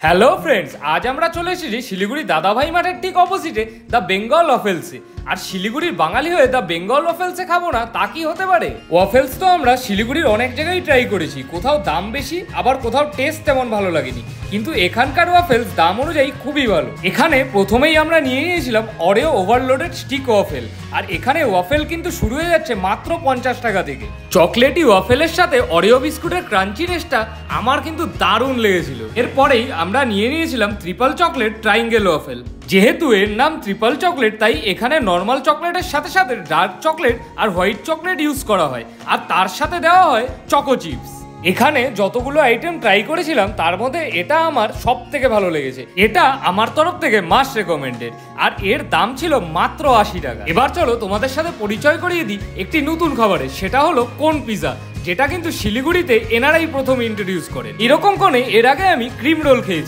Hello friends, আজ আমরা চলে এসেছি শিলিগুড়ি দাদাভাই মাঠের ঠিক অপোজিটে দ্য বেঙ্গল ওয়াফেলসে। আর শিলিগুড়ির বাঙালি হয়ে দ্য বেঙ্গল ওয়াফেলসে খাবো না তা কি হতে পারে? ওয়াফেলস তো আমরা শিলিগুড়ির অনেক জায়গায় ট্রাই করেছি, কোথাও দাম বেশি আবার কোথাও টেস্ট তেমন ভালো লাগেনি, কিন্তু এখানকার ওয়াফেলস দাম অনুযায়ী খুবই ভালো। এখানে প্রথমেই আমরা নিয়ে নিয়েছিলাম অরেও ওভারলোডেড স্টিক ওয়াফেল, আর এখানে ওয়াফেল কিন্তু শুরু হয়ে যাচ্ছে মাত্র 50 টাকা থেকে। চকলেটি ওয়াফেলের সাথে অরিও বিস্কুটের ক্রাঞ্চিনেসটা আমার কিন্তু দারুণ লেগেছিল। এরপরেই আমরা নিয়ে নিয়েছিলাম ট্রিপল চকলেট ট্রাইঙ্গেল ওয়াফেল। যেহেতু এর নাম ট্রিপল চকলেট, তাই এখানে নর্মাল চকলেটের সাথে সাথে ডার্ক চকলেট আর হোয়াইট চকলেট ইউজ করা হয়, আর তার সাথে দেওয়া হয় চকো চিপস। এখানে যতগুলো আইটেম ট্রাই করেছিলাম তার মধ্যে এটা আমার সব থেকে ভালো লেগেছে। এটা আমার তরফ থেকে মাস্ট রেকমেন্ডেড, আর এর দাম ছিল মাত্র 80 টাকা। এবার চলো তোমাদের সাথে পরিচয় করিয়ে দিই একটি নতুন খাবারের, সেটা হলো কোন পিজা, যেটা কিন্তু শিলিগুড়িতে এনারাই প্রথম ইন্ট্রোডিউস করেন। এরকম কোনে এর আগে আমি ক্রিম রোল খেয়েছি,